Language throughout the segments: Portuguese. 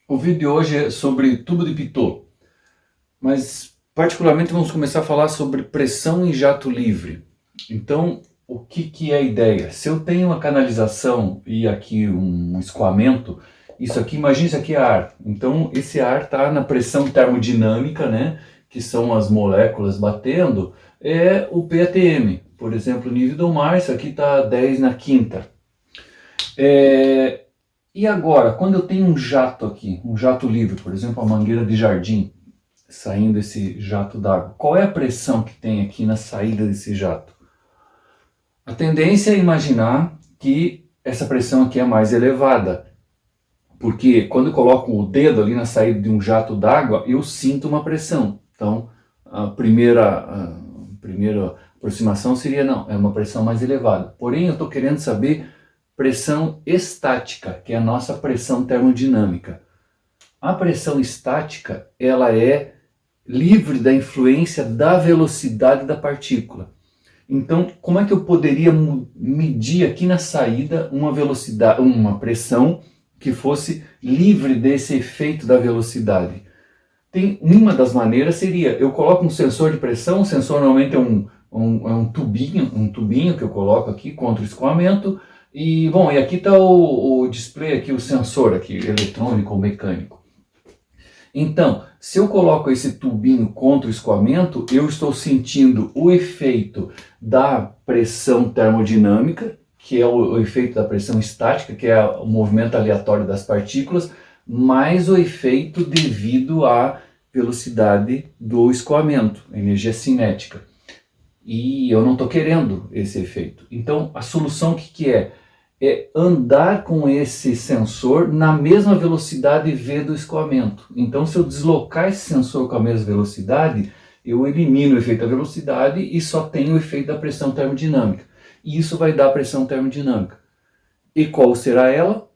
O vídeo de hoje é sobre tubo de Pitot, mas particularmente vamos começar a falar sobre pressão em jato livre. Então, o que é a ideia? Se eu tenho uma canalização e aqui um escoamento, isso aqui, imagine isso aqui é ar. Então, esse ar está na pressão termodinâmica, né, que são as moléculas batendo, é o PATM. Por exemplo, o nível do mar, isso aqui está 10 na quinta. E agora, quando eu tenho um jato aqui, um jato livre, por exemplo, a mangueira de jardim, saindo esse jato d'água, qual é a pressão que tem aqui na saída desse jato? A tendência é imaginar que essa pressão aqui é mais elevada, porque quando eu coloco o dedo ali na saída de um jato d'água, eu sinto uma pressão. Então, a primeira aproximação seria, não, é uma pressão mais elevada. Porém, eu estou querendo saber pressão estática, que é a nossa pressão termodinâmica. A pressão estática, ela é livre da influência da velocidade da partícula. Então, como é que eu poderia medir aqui na saída uma velocidade, uma pressão que fosse livre desse efeito da velocidade? Uma das maneiras seria, eu coloco um sensor de pressão, o sensor normalmente é um tubinho que eu coloco aqui contra o escoamento, e bom, e aqui está o display aqui, o sensor aqui, eletrônico ou mecânico. Então, se eu coloco esse tubinho contra o escoamento, eu estou sentindo o efeito da pressão termodinâmica, que é o efeito da pressão estática, que é o movimento aleatório das partículas, mais o efeito devido à velocidade do escoamento, a energia cinética. E eu não estou querendo esse efeito. Então, a solução que é? É andar com esse sensor na mesma velocidade V do escoamento. Então, se eu deslocar esse sensor com a mesma velocidade, eu elimino o efeito da velocidade e só tenho o efeito da pressão termodinâmica. E isso vai dar a pressão termodinâmica. E qual será ela?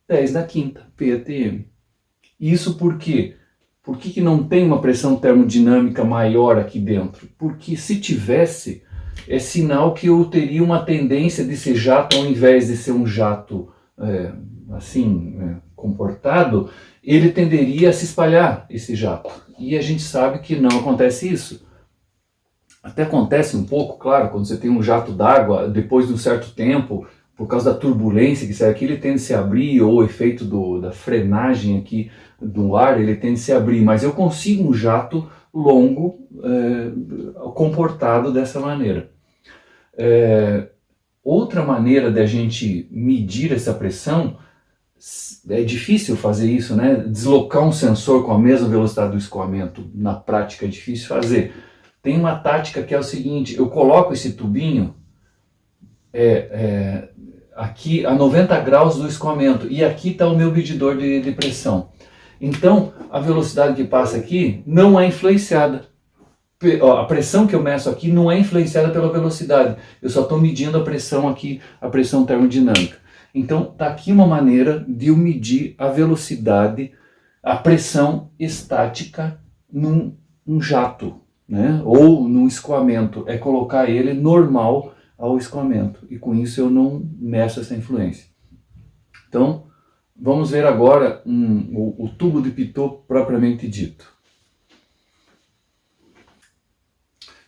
10 na quinta, PATM. Isso por quê? Por que não tem uma pressão termodinâmica maior aqui dentro? Porque se tivesse, é sinal que eu teria uma tendência desse jato, ao invés de ser um jato comportado, ele tenderia a se espalhar, esse jato. E a gente sabe que não acontece isso. Até acontece um pouco, claro, quando você tem um jato d'água, depois de um certo tempo, por causa da turbulência que sai aqui, ele tende a se abrir, ou o efeito da frenagem aqui do ar, ele tende a se abrir, mas eu consigo um jato longo, comportado dessa maneira. Outra maneira de a gente medir essa pressão, é difícil fazer isso, né? Deslocar um sensor com a mesma velocidade do escoamento, na prática é difícil fazer. Tem uma tática que é o seguinte, eu coloco esse tubinho aqui a 90 graus do escoamento, e aqui está o meu medidor de pressão. Então, a velocidade que passa aqui não é influenciada. A pressão que eu meço aqui não é influenciada pela velocidade. Eu só estou medindo a pressão aqui, a pressão termodinâmica. Então, está aqui uma maneira de eu medir a velocidade, a pressão estática num jato, né? Ou num escoamento. É colocar ele normal ao escoamento. E com isso eu não meço essa influência. Então, vamos ver agora o tubo de Pitot propriamente dito.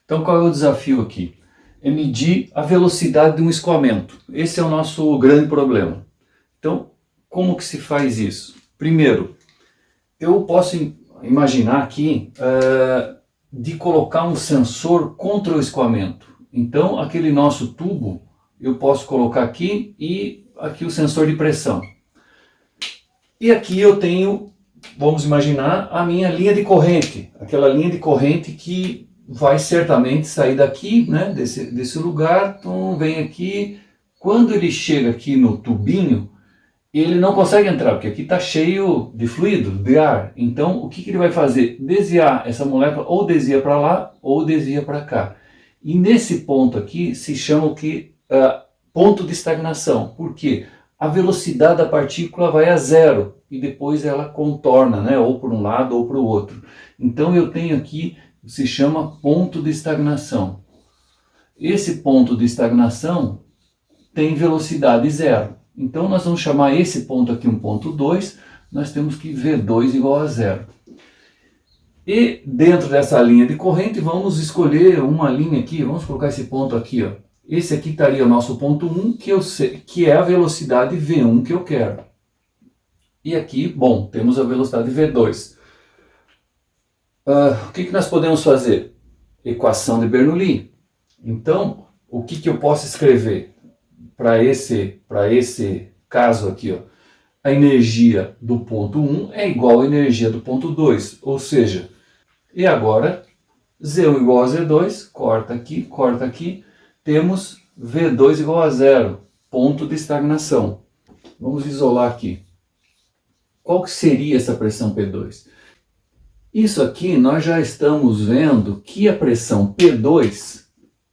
Então, qual é o desafio aqui? É medir a velocidade de um escoamento. Esse é o nosso grande problema. Então, como que se faz isso? Primeiro, eu posso imaginar aqui de colocar um sensor contra o escoamento. Então, aquele nosso tubo, eu posso colocar aqui e aqui o sensor de pressão. E aqui eu tenho, vamos imaginar, a minha linha de corrente. Aquela linha de corrente que vai certamente sair daqui, né, desse lugar, então vem aqui. Quando ele chega aqui no tubinho, ele não consegue entrar, porque aqui está cheio de fluido, de ar. Então, o que ele vai fazer? Desviar essa molécula, ou desvia para lá, ou desvia para cá. E nesse ponto aqui se chama o que? Ponto de estagnação. Por quê? A velocidade da partícula vai a zero, e depois ela contorna, né, ou para um lado ou para o outro. Então eu tenho aqui, se chama ponto de estagnação. Esse ponto de estagnação tem velocidade zero. Então nós vamos chamar esse ponto aqui um ponto 2, nós temos que V2 igual a zero. E dentro dessa linha de corrente, vamos escolher uma linha aqui, vamos colocar esse ponto aqui, ó. Esse aqui estaria o nosso ponto 1, que é a velocidade V1 que eu quero. E aqui, bom, temos a velocidade V2. O que nós podemos fazer? Equação de Bernoulli. Então, o que eu posso escrever para esse caso aqui? Ó? A energia do ponto 1 é igual à energia do ponto 2, ou seja, e agora Z1 igual a Z2, corta aqui, temos V2 igual a zero, ponto de estagnação. Vamos isolar aqui. Qual que seria essa pressão P2? Isso aqui nós já estamos vendo que a pressão P2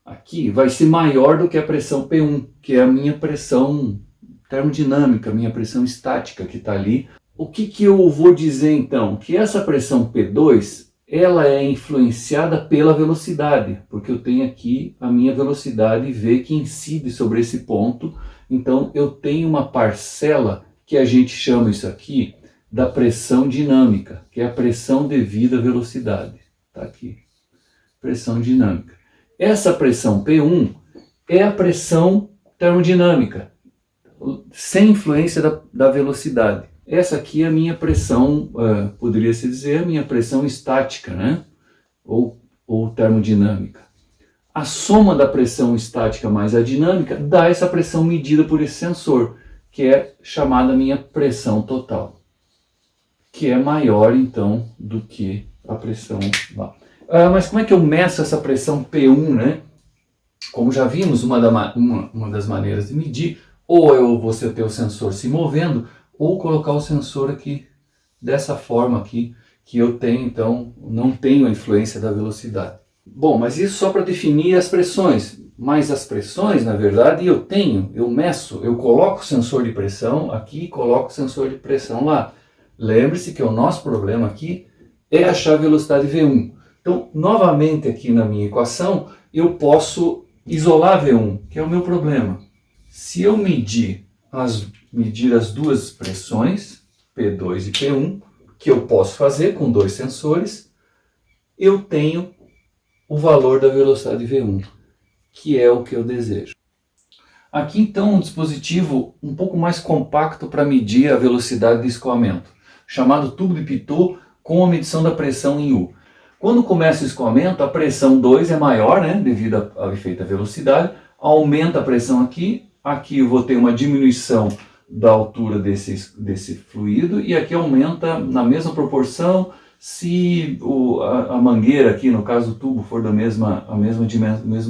aqui vai ser maior do que a pressão P1, que é a minha pressão termodinâmica, minha pressão estática que está ali. O que eu vou dizer então? Que essa pressão P2 ela é influenciada pela velocidade, porque eu tenho aqui a minha velocidade V que incide sobre esse ponto. Então eu tenho uma parcela que a gente chama isso aqui da pressão dinâmica, que é a pressão devida à velocidade. Está aqui, pressão dinâmica. Essa pressão P1 é a pressão termodinâmica, sem influência da velocidade. Essa aqui é a minha pressão, poderia-se dizer, a minha pressão estática, né? ou termodinâmica. A soma da pressão estática mais a dinâmica dá essa pressão medida por esse sensor, que é chamada minha pressão total, que é maior então do que a pressão lá. Mas como é que eu meço essa pressão P1, né? Como já vimos, uma das maneiras de medir, ou você ter o sensor se movendo, ou colocar o sensor aqui, dessa forma aqui, que eu tenho, então, não tenho a influência da velocidade. Bom, mas isso só para definir as pressões. Mas as pressões, na verdade, eu meço, eu coloco o sensor de pressão aqui, coloco o sensor de pressão lá. Lembre-se que o nosso problema aqui é achar a velocidade V1. Então, novamente aqui na minha equação, eu posso isolar V1, que é o meu problema. Se eu medir as duas pressões, P2 e P1, que eu posso fazer com dois sensores, eu tenho o valor da velocidade V1, que é o que eu desejo. Aqui então um dispositivo um pouco mais compacto para medir a velocidade de escoamento, chamado tubo de Pitot com a medição da pressão em U. Quando começa o escoamento, a pressão 2 é maior, né, devido ao efeito da velocidade, aumenta a pressão aqui eu vou ter uma diminuição da altura desse fluido, e aqui aumenta na mesma proporção se a mangueira aqui, no caso o tubo, for do mesmo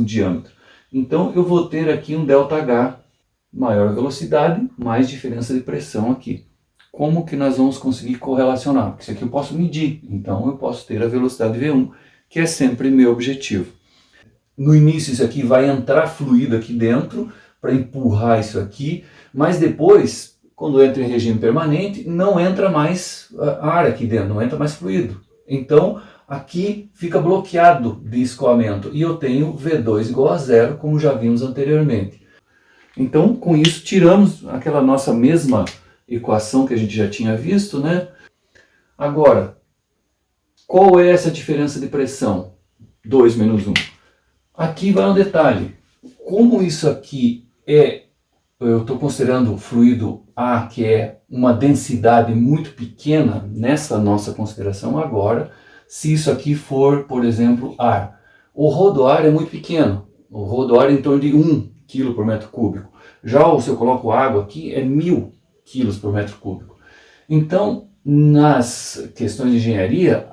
diâmetro. Então eu vou ter aqui um ΔH, maior velocidade, mais diferença de pressão aqui. Como que nós vamos conseguir correlacionar? Porque isso aqui eu posso medir, então eu posso ter a velocidade V1, que é sempre meu objetivo. No início isso aqui vai entrar fluido aqui dentro, para empurrar isso aqui, mas depois, quando entra em regime permanente, não entra mais ar aqui dentro, não entra mais fluido. Então, aqui fica bloqueado de escoamento, e eu tenho V2 igual a zero, como já vimos anteriormente. Então, com isso, tiramos aquela nossa mesma equação que a gente já tinha visto, né? Agora, qual é essa diferença de pressão? 2 menos 1. Aqui vai um detalhe. Como isso aqui eu estou considerando o fluido A, que é uma densidade muito pequena, nessa nossa consideração agora, se isso aqui for, por exemplo, ar. O ρ do ar é muito pequeno, o ρ do ar é em torno de 1 kg por metro cúbico. Já se eu coloco água aqui, é 1000 kg por metro cúbico. Então, nas questões de engenharia,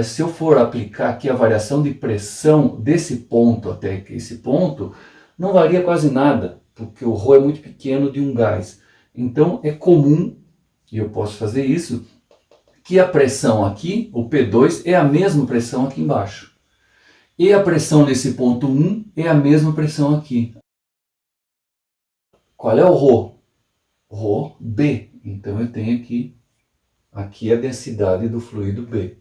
se eu for aplicar aqui a variação de pressão desse ponto até esse ponto, não varia quase nada, porque o ρ é muito pequeno de um gás. Então é comum, e eu posso fazer isso, que a pressão aqui, o P2, é a mesma pressão aqui embaixo. E a pressão nesse ponto 1 é a mesma pressão aqui. Qual é o ρ? ρ, B. Então eu tenho aqui a densidade do fluido B.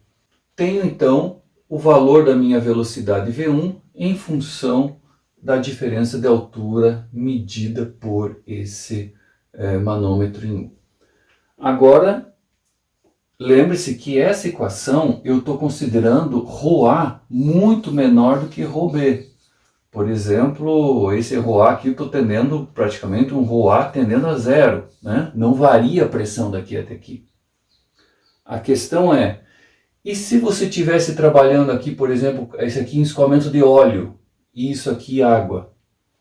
Tenho então o valor da minha velocidade V1 em função da diferença de altura medida por esse manômetro em U. Agora Lembre-se que essa equação eu estou considerando ρA muito menor do que ρB. Por exemplo, esse ρA aqui eu estou tendendo praticamente um ρA tendendo a zero, né? Não varia a pressão daqui até aqui. A questão é, e se você estivesse trabalhando aqui, por exemplo, esse aqui em escoamento de óleo, e isso aqui água,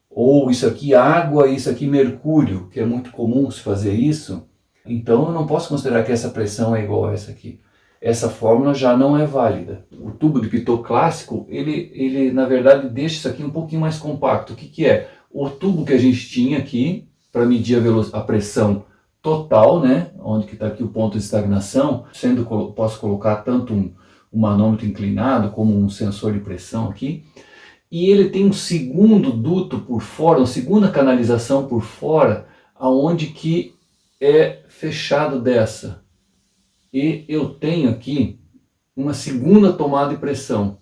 ou isso aqui água e isso aqui mercúrio, que é muito comum se fazer isso, então eu não posso considerar que essa pressão é igual a essa aqui. Essa fórmula já não é válida. O tubo de Pitot clássico, ele na verdade deixa isso aqui um pouquinho mais compacto. O que é? O tubo que a gente tinha aqui para medir a pressão total, né? Onde que está aqui o ponto de estagnação, posso colocar tanto um manômetro inclinado como um sensor de pressão aqui. E ele tem um segundo duto por fora, uma segunda canalização por fora, aonde que é fechado dessa. E eu tenho aqui uma segunda tomada de pressão.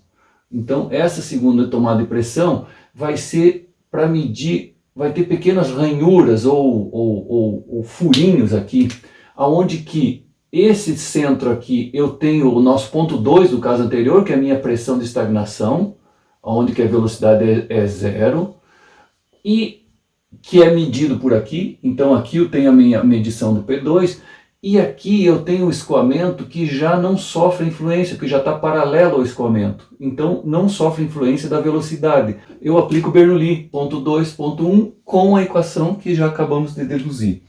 Então essa segunda tomada de pressão vai ser para medir, vai ter pequenas ranhuras ou furinhos aqui, aonde que esse centro aqui eu tenho o nosso ponto 2 do caso anterior, que é a minha pressão de estagnação, onde que a velocidade é zero, e que é medido por aqui. Então aqui eu tenho a minha medição do P2, e aqui eu tenho o escoamento que já não sofre influência, que já está paralelo ao escoamento. Então não sofre influência da velocidade. Eu aplico Bernoulli, ponto 2, ponto 1, com a equação que já acabamos de deduzir.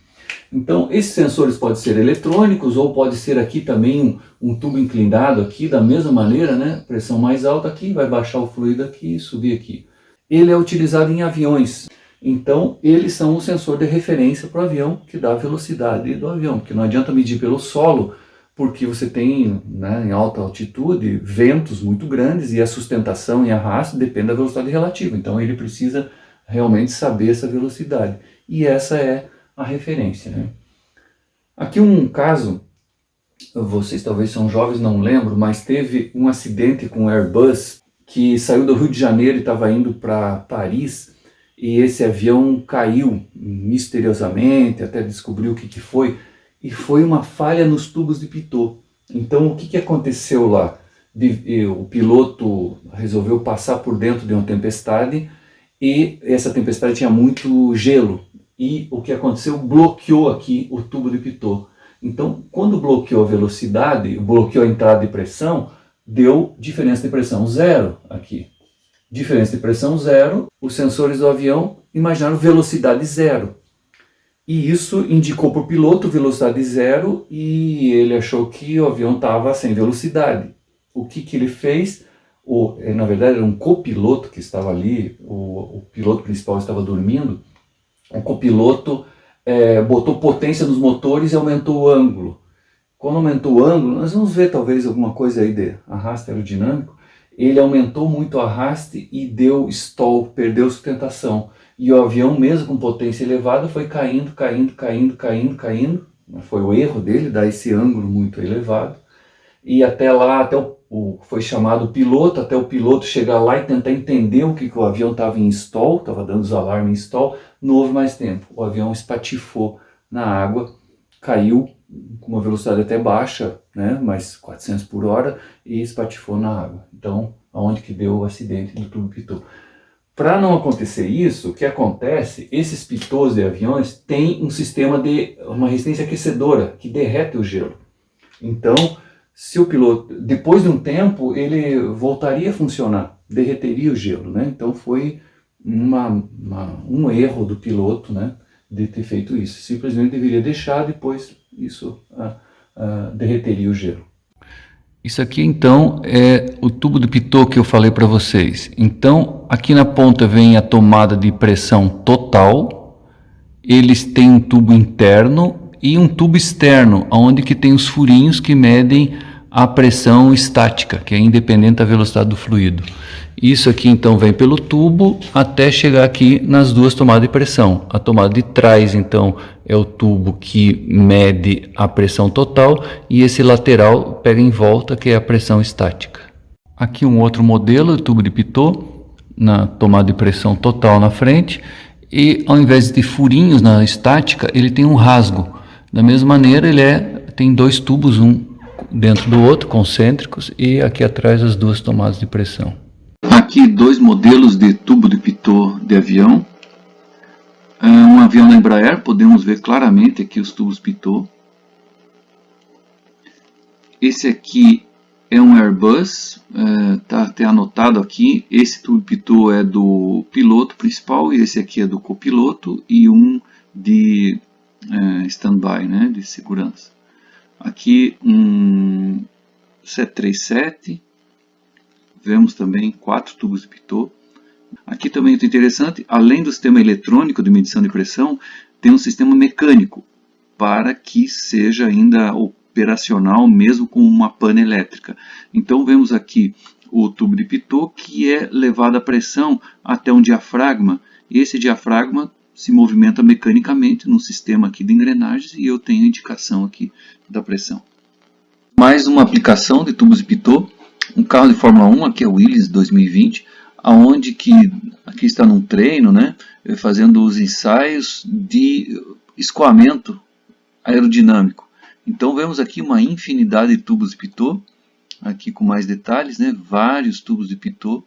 Então esses sensores podem ser eletrônicos, ou pode ser aqui também um tubo inclinado aqui, da mesma maneira, né? Pressão mais alta aqui, vai baixar o fluido aqui e subir aqui. Ele é utilizado em aviões. Então, eles são um sensor de referência para o avião, que dá a velocidade do avião, porque não adianta medir pelo solo, porque você tem, né, em alta altitude, ventos muito grandes, e a sustentação e arrasto depende da velocidade relativa. Então, ele precisa realmente saber essa velocidade. E essa é a referência, né? Aqui um caso, vocês talvez são jovens, não lembro, mas teve um acidente com o Airbus, que saiu do Rio de Janeiro e estava indo para Paris, e esse avião caiu misteriosamente, até descobriu o que foi, e foi uma falha nos tubos de Pitot. Então o que aconteceu lá? O piloto resolveu passar por dentro de uma tempestade, e essa tempestade tinha muito gelo, e o que aconteceu? Bloqueou aqui o tubo de Pitot. Então quando bloqueou a velocidade, bloqueou a entrada de pressão, deu diferença de pressão zero aqui. Diferença de pressão zero, os sensores do avião imaginaram velocidade zero. E isso indicou para o piloto velocidade zero, e ele achou que o avião estava sem velocidade. O que ele fez? Na verdade era um copiloto que estava ali, o piloto principal estava dormindo. O copiloto botou potência nos motores e aumentou o ângulo. Quando aumentou o ângulo, nós vamos ver talvez alguma coisa aí de arrasto aerodinâmico. Ele aumentou muito o arraste e deu stall, perdeu sustentação. E o avião, mesmo com potência elevada, foi caindo. Foi o erro dele, dar esse ângulo muito elevado. E até lá, foi chamado o piloto, até o piloto chegar lá e tentar entender o que o avião estava em stall, estava dando os alarmes em stall, não houve mais tempo. O avião espatifou na água, caiu com uma velocidade até baixa, né, mais 400 por hora, e espatifou na água. Então, aonde que deu o acidente do tubo Pitot. Para não acontecer isso, o que acontece? Esses Pitots de aviões têm um sistema de uma resistência aquecedora que derrete o gelo. Então, se o piloto, depois de um tempo, ele voltaria a funcionar, derreteria o gelo, né? Então foi um erro do piloto, né, de ter feito isso. Simplesmente deveria deixar, depois isso derreteria o gelo. Isso aqui então é o tubo de Pitot que eu falei para vocês. Então aqui na ponta vem a tomada de pressão total. Eles têm um tubo interno e um tubo externo, onde que tem os furinhos que medem a pressão estática, que é independente da velocidade do fluido. Isso aqui então vem pelo tubo até chegar aqui nas duas tomadas de pressão. A tomada de trás então é o tubo que mede a pressão total, e esse lateral pega em volta, que é a pressão estática. Aqui um outro modelo de tubo de Pitot, na tomada de pressão total na frente, e ao invés de furinhos na estática, ele tem um rasgo. Da mesma maneira, ele tem dois tubos, um dentro do outro, concêntricos, e aqui atrás as duas tomadas de pressão. Aqui dois modelos de tubo de pitot de avião. Um avião da Embraer, podemos ver claramente aqui os tubos pitot. Esse aqui é um Airbus, está até anotado aqui. Esse tubo pitot é do piloto principal e esse aqui é do copiloto e um de standby, né, de segurança. Aqui um 737, vemos também 4 tubos de pitot. Aqui também muito interessante, além do sistema eletrônico de medição de pressão, tem um sistema mecânico para que seja ainda operacional mesmo com uma pana elétrica. Então vemos aqui o tubo de pitot que é levado a pressão até um diafragma. Esse diafragma se movimenta mecanicamente no sistema aqui de engrenagens e eu tenho a indicação aqui da pressão. Mais uma aplicação de tubos de pitot, um carro de Fórmula 1, aqui é o Williams 2020, aonde que aqui está num treino, né, fazendo os ensaios de escoamento aerodinâmico. Então vemos aqui uma infinidade de tubos de pitot, aqui com mais detalhes, né, vários tubos de pitot.